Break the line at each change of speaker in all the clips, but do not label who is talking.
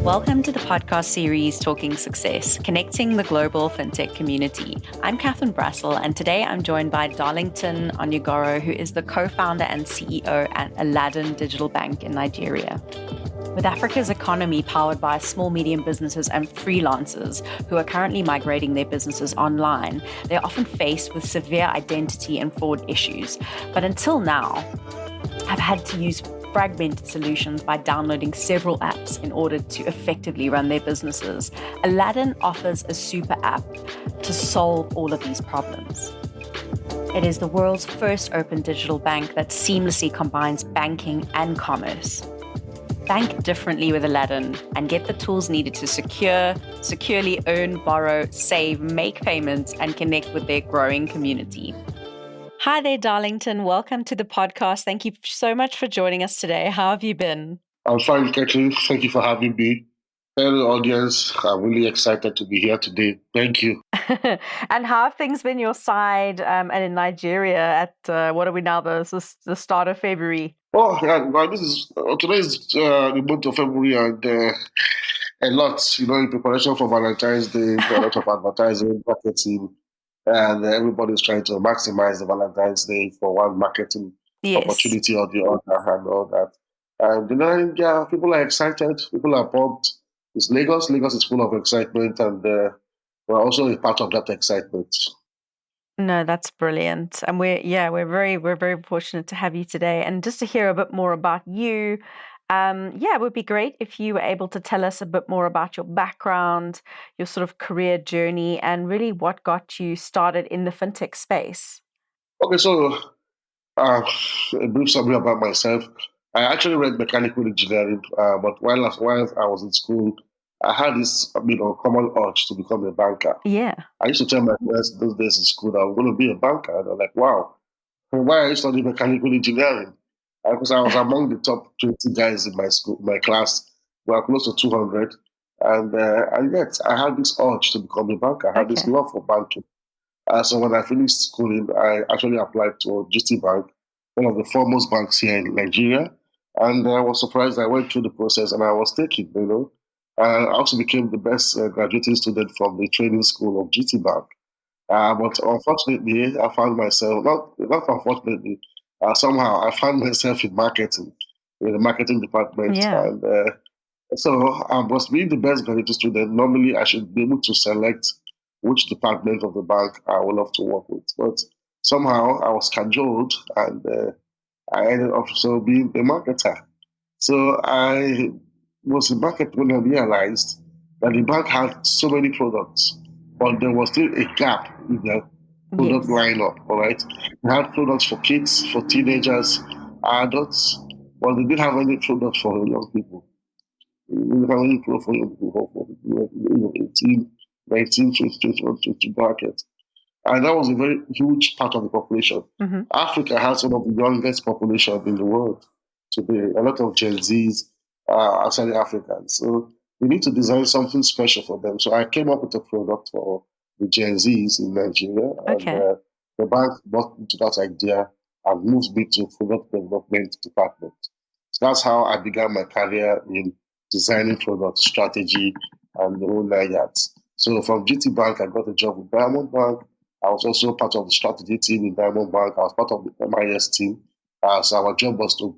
Welcome to the podcast series Talking Success, connecting the global FinTech community. I'm Catherine Brassell, and today I'm joined by Darlington Onyeagoro, who is the co-founder and CEO at Aladdin Digital Bank in Nigeria. With Africa's economy powered by small, medium businesses and freelancers who are currently migrating their businesses online, they're often faced with severe identity and fraud issues. But until now, have had to use fragmented solutions by downloading several apps in order to effectively run their businesses. Aladdin offers a super app to solve all of these problems. It is the world's first open digital bank that seamlessly combines banking and commerce. Bank differently with Aladdin and get the tools needed to securely earn, borrow, save, make payments, and connect with their growing community. Hi there, Darlington. Welcome to the podcast. Thank you so much for joining us today. How have you been?
I'm fine, Catherine. Thank you for having me. Hello, audience. I'm really excited to be here today. Thank you.
And how have things been your side and in Nigeria at, what are we now, the start of February?
Oh, yeah, well, today is the month of February, and a lot, in preparation for Valentine's Day, a lot of advertising, marketing, and everybody's trying to maximize the Valentine's Day for one marketing opportunity or the other and all that. And yeah, people are excited, people are pumped. It's Lagos. Lagos is full of excitement, and we're also a part of that excitement.
No, that's brilliant. And we're very fortunate to have you today. And just to hear a bit more about you, it would be great if you were able to tell us a bit more about your background, your sort of career journey, and really what got you started in the fintech space.
Okay, so a brief summary about myself. I actually read mechanical engineering, but while I was in school, I had this common urge to become a banker.
Yeah.
I used to tell my friends those days in school that I'm going to be a banker. And they're like, wow, why are you studying mechanical engineering? Because I was among the top 20 guys in my class. We were close to 200. And yet I had this urge to become a banker. I had this love for banking. So when I finished schooling, I actually applied to GT Bank, one of the foremost banks here in Nigeria. And I was surprised I went through the process and I was taken, I also became the best graduating student from the training school of GT Bank. But unfortunately, I found myself, not unfortunately, somehow I found myself in marketing, in the marketing department.
Yeah.
And so I was being the best graduating student. Normally, I should be able to select which department of the bank I would love to work with. But somehow I was cajoled and I ended up so being a marketer. So I was in market when I realized that the bank had so many products, but there was still a gap in the product lineup, all right? They had products for kids, for teenagers, adults, but they didn't have any products for young people. They didn't have any product for young people for 18, 19, 20, 21, 22 bracket. And that was a very huge part of the population.
Mm-hmm.
Africa has one of the youngest population in the world today. A lot of Gen Zs are actually Africans. So we need to design something special for them. So I came up with a product for the Gen Zs in Nigeria.
Okay.
And the bank bought into that idea and moved me to product development department. So that's how I began my career in designing product strategy and the whole 9 yards. So from GT Bank, I got a job with Diamond Bank. I was also part of the strategy team in Diamond Bank. I was part of the MIS team. So our job was to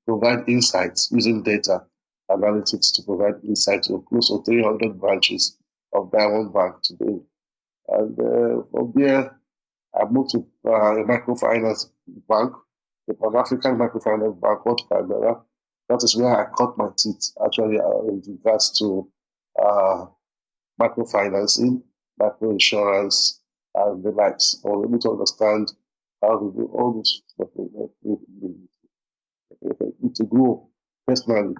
provide insights using data analytics to provide insights to close to 300 branches of Diamond Bank today. And from there, I moved to a microfinance bank, the Pan-African microfinance bank called Primera. That is where I cut my teeth, actually, in regards to microfinancing, microinsurance, and the likes. I was able to understand how to do all this to grow personally.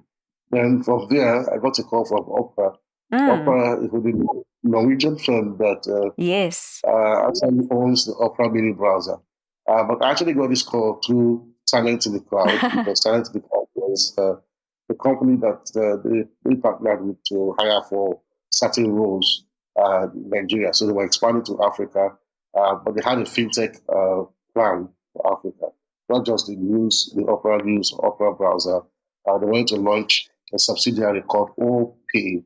Then from there, I got a call from Opera. Opera is the Norwegian firm that actually owns the Opera mini browser. But I actually got this call through Talent in the Cloud because Talent in the Cloud was the company that they partnered with to hire for certain roles in Nigeria. So they were expanding to Africa, but they had a FinTech plan for Africa, not just the Opera News, Opera browser. They wanted to launch a subsidiary called OPay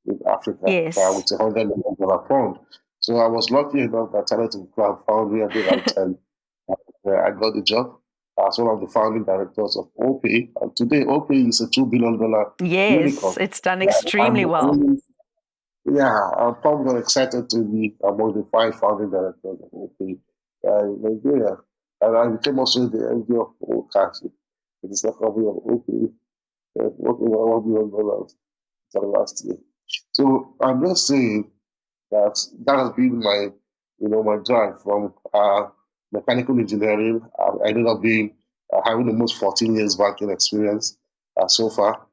in Africa
Yes.
with $100 million fund. So I was lucky enough that Talented Club found me at the right time. I got the job as one of the founding directors of OPay. And today, OPay is a $2 billion
Yes,
unicorn.
it's done
I'm
extremely
the
well.
only, yeah, I'm probably excited to be among the five founding directors of OPay in Nigeria. And I became also the MD of OCAS. It is a company of OPay, working on $1 billion for the last year. So I'm just saying that has been my, my drive from mechanical engineering. I ended up being having almost 14 years banking experience so far.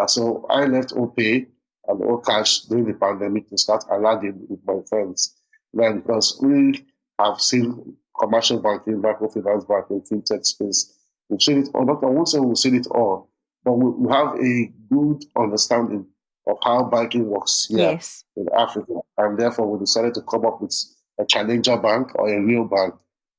So I left OPay and OCash during the pandemic to start Aladdin with my friends. Then because we have seen commercial banking, microfinance banking, fintech space. We've seen it all. Not I won't say we've seen it all, but we have a good understanding of how banking works here
Yes.
in Africa. And therefore, we decided to come up with a challenger bank or a real bank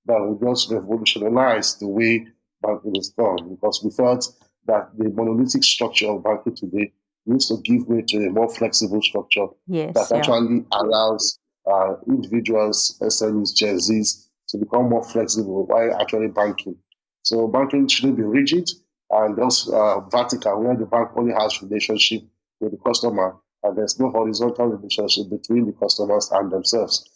that will just revolutionize the way banking is done. Because we felt that the monolithic structure of banking today needs to give way to a more flexible structure
Yes,
that
yeah.
actually allows individuals, SMEs, Gen Zs to become more flexible while actually banking. So banking shouldn't be rigid and just vertical, where the bank only has relationship with the customer, and there's no horizontal relationship between the customers and themselves.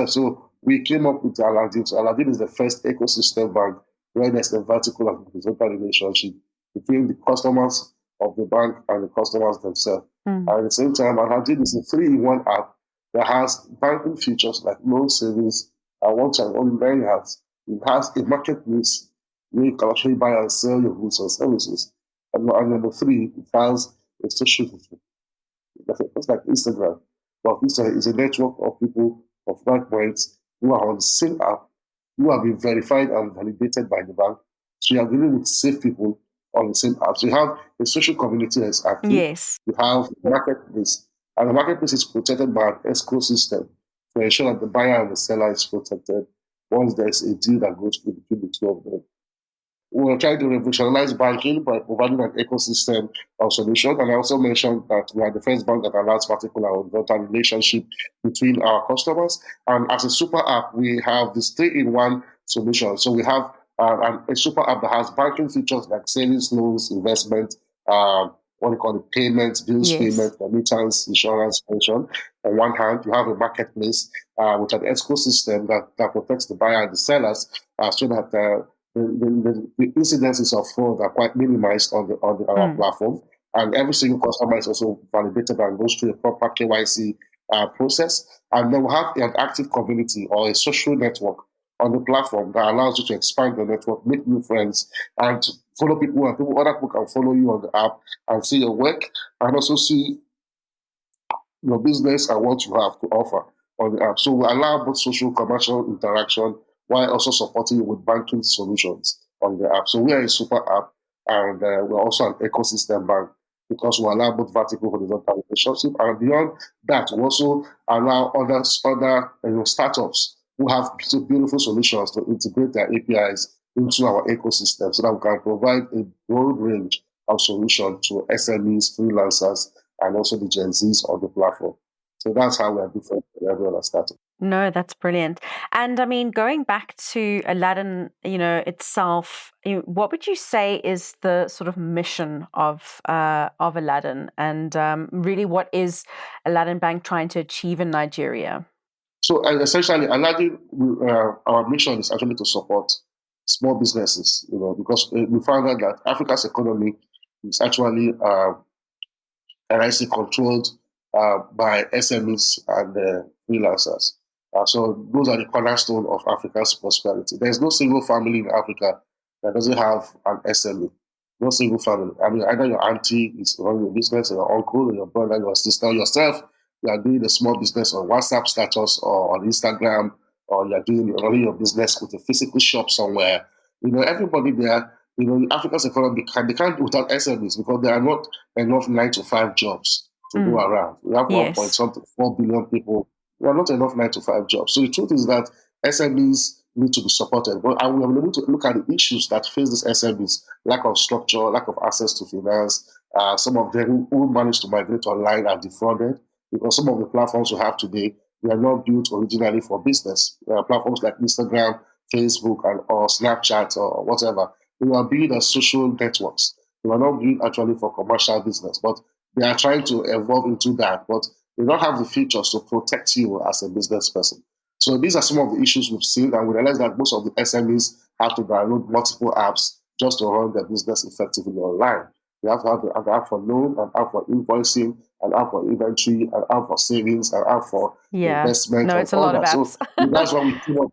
So we came up with Aladdin. So Aladdin is the first ecosystem bank where there's a vertical and horizontal relationship between the customers of the bank and the customers themselves. And at the same time, Aladdin is a three-in-one app that has banking features like loan savings and one time only nine has. It has a marketplace where you can actually buy and sell your goods and services. And number three, it has a social network. That's like Instagram. But this is a network of people of like minds who are on the same app, who have been verified and validated by the bank. So you are dealing with safe people on the same app. So you have a social community that's active.
Yes.
You have a marketplace. And the marketplace is protected by an escrow system to ensure that the buyer and the seller is protected once there's a deal that goes through between the two of them. We're trying to revolutionize banking by providing an ecosystem of solution. And I also mentioned that we are the first bank that allows particular horizontal relationship between our customers. And as a super app, we have this three-in-one solution. So we have a super app that has banking features like savings, loans, investment, what do you call it, payments, bills
Yes.
payment, remittance, insurance, pension. On one hand, you have a marketplace with an ecosystem that protects the buyer and the sellers so that the incidences of fraud are quite minimized on our platform, and every single customer is also validated and goes through a proper KYC process. And then we have an active community or a social network on the platform that allows you to expand the network, make new friends, and to follow people, and other people can follow you on the app and see your work and also see your business and what you have to offer on the app. So we allow both social commercial interaction while also supporting you with banking solutions on the app. So we are a super app and we're also an ecosystem bank because we allow both vertical horizontal relationship, and beyond that we also allow other startups who have beautiful solutions to integrate their APIs into our ecosystem so that we can provide a broad range of solutions to SMEs, freelancers, and also the Gen Zs on the platform. So that's how we're different from every other startup.
No, that's brilliant. And I mean, going back to Aladdin, itself, what would you say is the sort of mission of Aladdin, and really, what is Aladdin Bank trying to achieve in Nigeria?
So essentially, Aladdin, our mission is actually to support small businesses, because we found out that Africa's economy is actually and I see controlled by SMEs and freelancers. So those are the cornerstone of Africa's prosperity. There's no single family in Africa that doesn't have an SME. No single family. I mean, either your auntie is running a business, or your uncle, or your brother, your sister, yourself. You are doing a small business on WhatsApp status or on Instagram, or you're running your business with a physical shop somewhere. Everybody there. Africa's economy they can't do without SMEs because there are not enough 9 to 5 jobs to go around. We have
Yes.
1.4 billion people. There are not enough 9 to 5 jobs. So the truth is that SMEs need to be supported. But we are able to look at the issues that face these SMEs: lack of structure, lack of access to finance. Some of them who managed to migrate online are defrauded because some of the platforms we have today, they are not built originally for business. Platforms like Instagram, Facebook, and or Snapchat or whatever, they were built as social networks. They were not built actually for commercial business, but they are trying to evolve into that. But they don't have the features to protect you as a business person. So these are some of the issues we've seen, and we realize that most of the SMEs have to download multiple apps just to run their business effectively online. They have to have an app for loan, an app for invoicing, an app for inventory, an app for savings, an app for investment,
No,
and
it's a
all
lot of
that. So
apps.
that's why we came up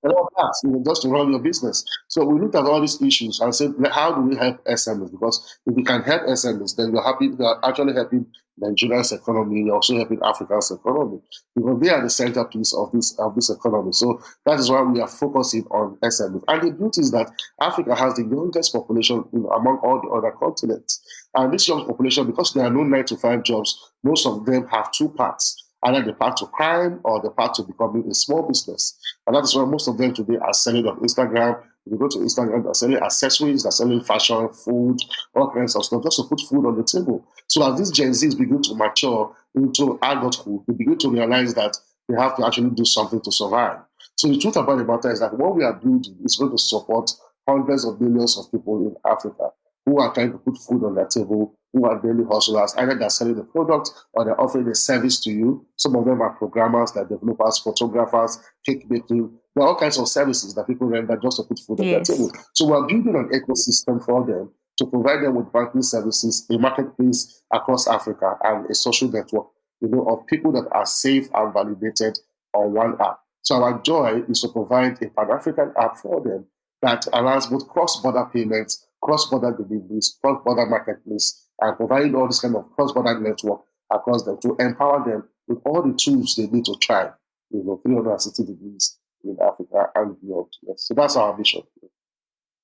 a lot of that, just to run your business. So we looked at all these issues and said, how do we help SMEs? Because if we can help SMEs, then we're actually helping Nigeria's economy, you're also helping Africa's economy, because they are the centerpiece of this economy. So that is why we are focusing on SMEs. And the beauty is that Africa has the youngest population among all the other continents. And this young population, because there are no 9 to 5 jobs, most of them have two paths: either the path to crime or the path to becoming a small business. And that is why most of them today are selling on Instagram. If you go to Instagram, they're selling accessories, they're selling fashion, food, all kinds of stuff, just to put food on the table. So as these Gen Zs begin to mature into adulthood, they begin to realize that they have to actually do something to survive. So the truth about the matter is that what we are building is going to support hundreds of millions of people in Africa who are trying to put food on their table, who are daily hustlers. Either they're selling the product or they're offering a service to you. Some of them are programmers, they're developers, photographers, cake baking. There are all kinds of services that people render just to put food on their table. So we're building an ecosystem for them to provide them with banking services, a marketplace across Africa, and a social network, of people that are safe and validated on one app. So our joy is to provide a Pan-African app for them that allows both cross-border payments, cross-border deliveries, cross-border marketplace, and providing all this kind of cross-border network across them to empower them with all the tools they need to thrive, 360 degrees in Africa and beyond. Yes. So that's our mission.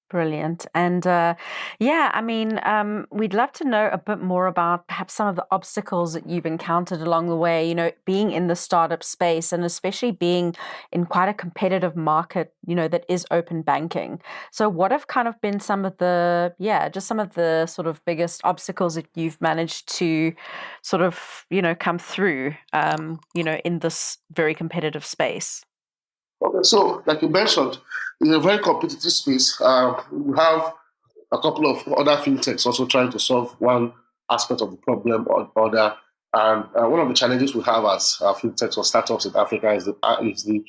Brilliant. And we'd love to know a bit more about perhaps some of the obstacles that you've encountered along the way, being in the startup space and especially being in quite a competitive market, that is open banking. So what have kind of been some of the sort of biggest obstacles that you've managed to sort of, come through, in this very competitive space?
Okay, so like you mentioned, in a very competitive space, we have a couple of other fintechs also trying to solve one aspect of the problem or other. And one of the challenges we have as fintechs or startups in Africa is the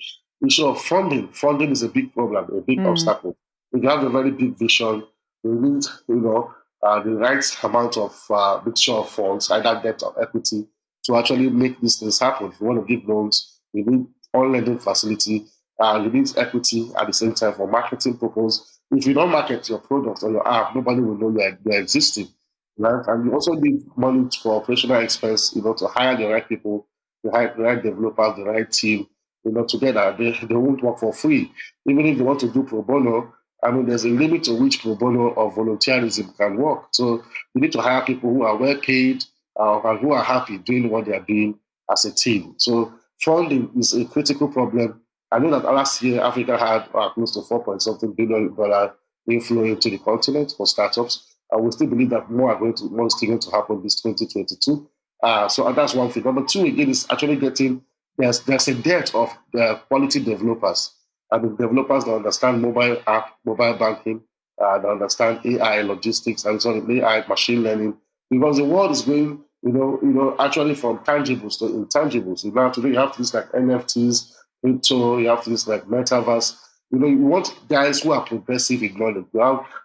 issue of funding. Funding is a big problem, a big obstacle. If you have a very big vision, you need, the right amount of mixture of funds, either debt or equity, to actually make these things happen. If you want to give loans, you need on-lending facility, you need equity at the same time for marketing purpose. If you don't market your product or your app, nobody will know you're existing, right? And you also need money for operational expense, to hire the right people, the right developers, the right team, together. They won't work for free. Even if they want to do pro bono, I mean, there's a limit to which pro bono or volunteerism can work. So you need to hire people who are well paid and who are happy doing what they are doing as a team. So funding is a critical problem. I know that last year Africa had close to 4 point something billion inflow into the continent for startups. And we still believe that more is still going to happen this 2022. So that's one thing. Number two, again, is actually there's a dearth of the quality developers. I mean, developers that understand mobile app, mobile banking, that understand AI, logistics, and so on, AI, machine learning, because the world is going, actually from tangibles to intangibles. Now today you have things like NFTs, crypto, you have things like metaverse. You want guys who are progressive in knowledge.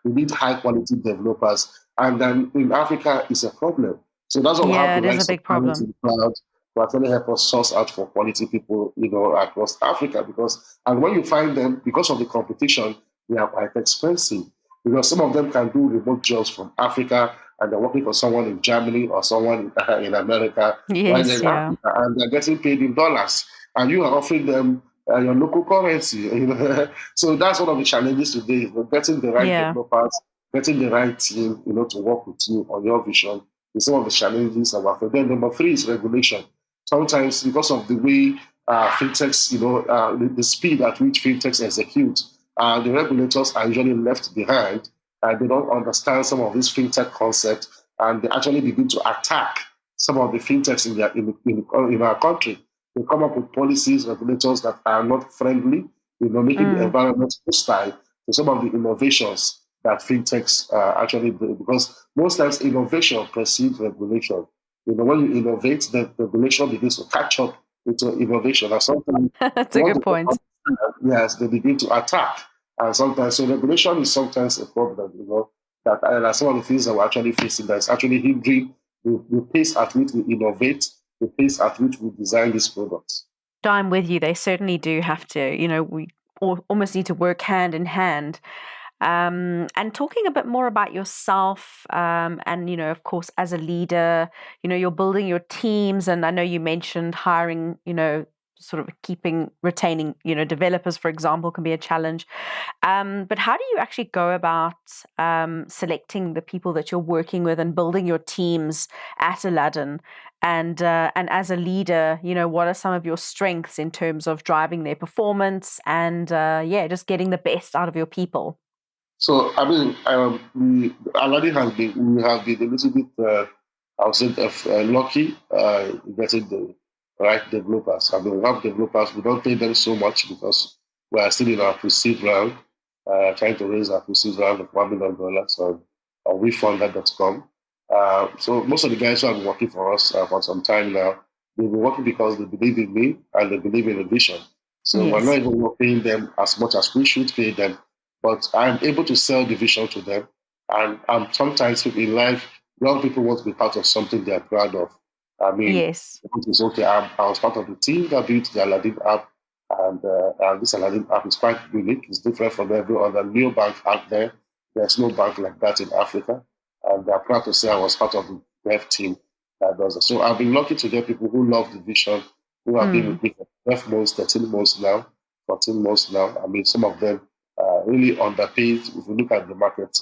We need high quality developers, and then in Africa it's a problem. So that's why we have the
it is a
likes of
big
talent
problem.
in the cloud to actually help us source out for quality people, across Africa. And when you find them, because of the competition, they are quite expensive. Because some of them can do remote jobs from Africa and they're working for someone in Germany or someone in America, while they're
Yes,
in
yeah.
Africa and they're getting paid in dollars, and you are offering them your local currency. So that's one of the challenges today: getting the right developers, getting the right team, to work with you on your vision. Is some of the challenges of Africa. Then number three is regulation. Sometimes because of the way fintechs, the speed at which fintechs execute, the regulators are usually left behind, and they don't understand some of these fintech concepts, and they actually begin to attack some of the fintechs in our country. They come up with policies, regulators that are not friendly, making the environment hostile to some of the innovations that fintechs actually bring. Because most times innovation precedes regulation. When you innovate, the regulation begins to catch up into innovation. And sometimes,
That's a good point.
yes, they begin to attack. And sometimes, so regulation is sometimes a problem, that some of the things that we're actually facing that is actually hindering the pace at which we innovate, the pace at which we design these products.
I'm with you. They certainly do have to, we almost need to work hand in hand. And talking a bit more about yourself, and, of course, as a leader, you're building your teams. And I know you mentioned hiring, sort of retaining, developers, for example, can be a challenge. But how do you actually go about selecting the people that you're working with and building your teams at Aladdin? And as a leader, what are some of your strengths in terms of driving their performance and just getting the best out of your people?
So, I mean, Aladdin we have been a little bit, I would say, lucky getting the right developers. I mean, we have developers, we don't pay them so much because we are still in our pre-seed round, trying to raise our pre-seed round of $1 million on WeFunder.com. So most of the guys who have been working for us for some time now, they've been working because they believe in me and they believe in the vision. So
Yes.
we're not even paying them as much as we should pay them, but I'm able to sell the vision to them. And sometimes in life, young people want to be part of something they are proud of. I mean,
Yes.
it's okay. I was part of the team that built the Aladdin app, and this Aladdin app is quite unique. It's different from every other neobank out there. There's no bank like that in Africa. And I'm proud to say I was part of the dev team that does it. So I've been lucky to get people who love the vision, who have been with me for 12 months, 13 months now, 14 months now. I mean, some of them really underpaid if we look at the market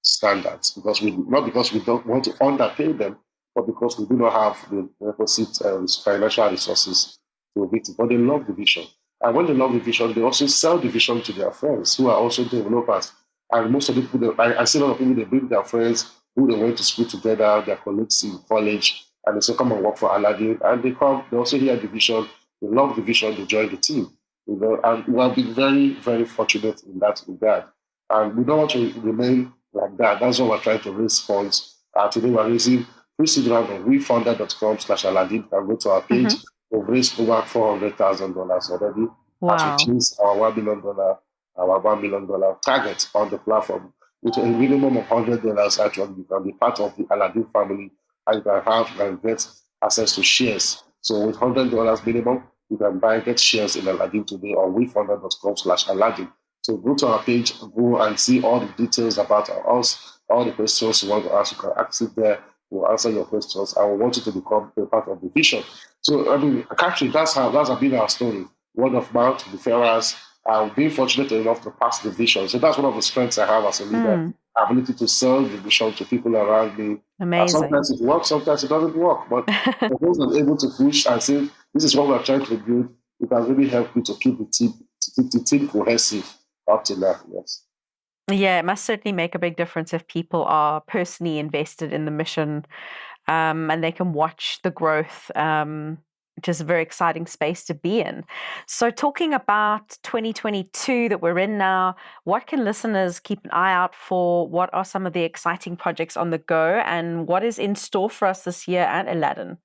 standards, not because we don't want to underpay them, but because we do not have the requisite financial resources to meet it. But they love the vision. And when they love the vision, they also sell the vision to their friends who are also developers. And most of the people, I see a lot of people, they bring their friends who they went to school together, their colleagues in college, and they say, come and work for Aladdin. And they come, they also hear the vision, they love the vision, they join the team. And we have been very, very fortunate in that regard. And we don't want to remain like that. That's why we're trying to raise funds. Today we're raising pre-seed round on WeFunder.com/Aladdin. And go to our page. We've raised over $400,000 already.
Wow.
As we chase our $1 million target on the platform, with a minimum of $100 actually. You can be part of the Aladdin family and you can have and get access to shares. So with $100 minimum, you can get shares in Aladdin today on WeFunder.com/Aladdin. So go to our page, go and see all the details about us, all the questions you want to ask. You can ask it there. We'll answer your questions. And we want you to become a part of the vision. So, I mean, actually, that's been our story. Word of mouth, referrals, and being fortunate enough to pass the vision. So that's one of the strengths I have as a leader. Ability to sell the vision to people around me.
Amazing.
Sometimes it works, sometimes it doesn't work. But once I'm able to push and say, this is what we're trying to build, it has really helped me to keep the team cohesive up to now. Yes.
Yeah, it must certainly make a big difference if people are personally invested in the mission, and they can watch the growth, which is a very exciting space to be in. So talking about 2022 that we're in now, what can listeners keep an eye out for? What are some of the exciting projects on the go, and what is in store for us this year at Aladdin?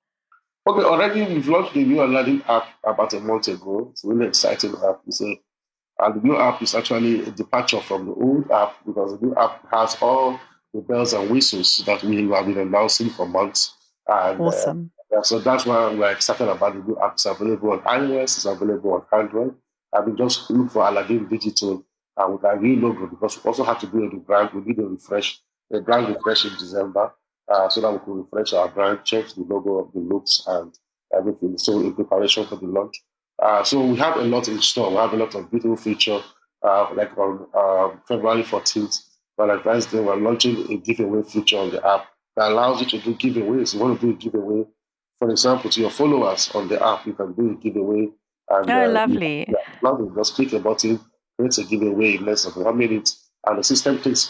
Okay, already we've launched the new Aladdin app about a month ago. It's a really exciting app. And the new app is actually a departure from the old app because the new app has all the bells and whistles that we have been announcing for months. And
Awesome.
so that's why we're excited about the new app. It's available on iOS, it's available on Android. I mean, just look for Aladdin Digital with our new logo because we also have to do a rebrand. We need a brand refresh in December so that we can refresh our brand, change the logo, the looks, and everything. So in preparation for the launch. So we have a lot in store. We have a lot of beautiful feature. Like on February 14th, Valentine's Day, we're launching a giveaway feature on the app that allows you to do giveaways. You want to do a giveaway, for example, to your followers on the app, you can do a giveaway And
Oh, lovely.
lovely. Just click a button, create a giveaway in less than 1 minute, and the system takes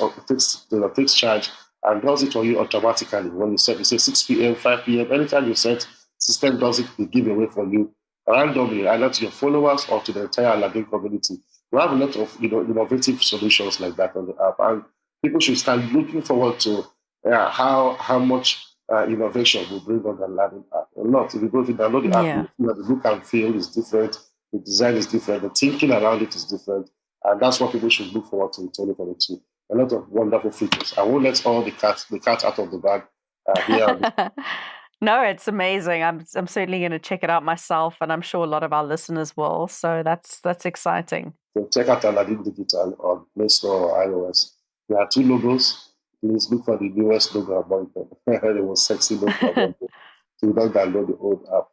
charge and does it for you automatically. When you set, you say 6 p.m., 5 p.m., anytime you set, system does it, the giveaway for you randomly, either to your followers or to the entire Aladdin community. We have a lot of innovative solutions like that on the app, and people should start looking forward to how much innovation will bring on the Aladdin app. A lot. If you go to download the app,
Yeah.
you see that the look and feel is different, the design is different, the thinking around it is different, and that's what people should look forward to in 2022. A lot of wonderful features. I won't let all the cat out of the bag here.
No, it's amazing. I'm certainly going to check it out myself, and I'm sure a lot of our listeners will. So that's exciting.
So check out Aladdin Digital on Play Store or iOS. There are 2 logos. Please look for the newest logo among them. The most sexy logo among them. So you don't download the old app.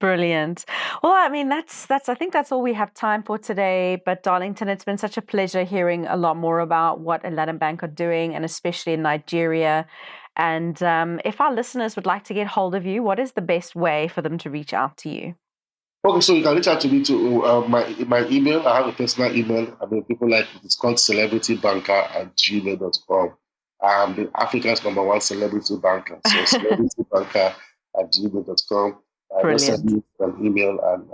Brilliant. Well, I mean, that's I think that's all we have time for today. But Darlington, it's been such a pleasure hearing a lot more about what Aladdin Bank are doing, and especially in Nigeria. And if our listeners would like to get hold of you, what is the best way for them to reach out to you?
Okay, so you can reach out to me to my email. I have a personal email. I mean, people like it. It's called celebritybanker@gmail.com. I'm the Africa's #1 celebrity banker. So celebritybanker@gmail.com. Just send
Brilliant.
me an email, and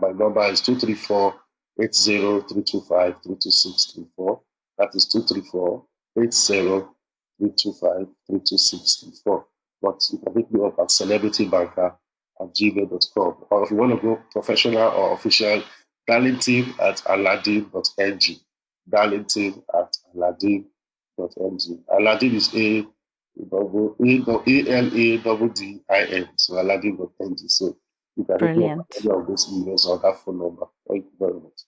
my number is 234-80-325-32634. That is 234-80-325-32634. But you can hit me up at celebritybanker@gmail.com. Or if you want to go professional or official, Darlington at Aladdin.ng. Darlington@Aladdin.ng. Aladdin is Aladdin. So Aladdin.ng. So you can hit me up
Brilliant.
at any of those emails or that phone number. Thank you very much.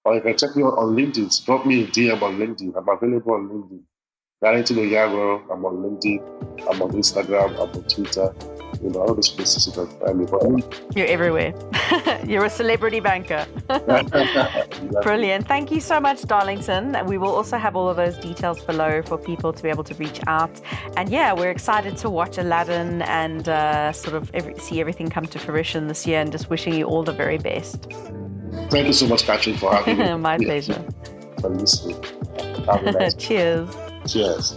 Or you can check me out on LinkedIn. Drop me a DM on LinkedIn. I'm available on LinkedIn. Darlington Onyeagoro. I'm on LinkedIn. I'm on Instagram. I'm on Twitter. All these places you can find me.
You're everywhere. You're a celebrity banker. Brilliant. Thank you so much, Darlington. We will also have all of those details below for people to be able to reach out. And yeah, we're excited to watch Aladdin and see everything come to fruition this year, and just wishing you all the very best.
Thank you so much, Catherine, for having me.
My pleasure.
For listening. Have a nice
Cheers.
Cheers.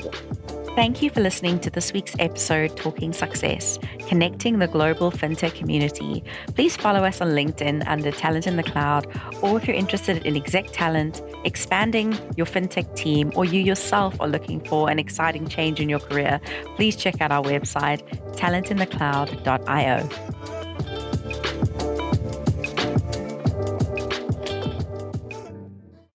Thank you for listening to this week's episode, Talking Success, connecting the global FinTech community. Please follow us on LinkedIn under Talent in the Cloud, or if you're interested in exec talent, expanding your FinTech team, or you yourself are looking for an exciting change in your career, please check out our website, talentinthecloud.io.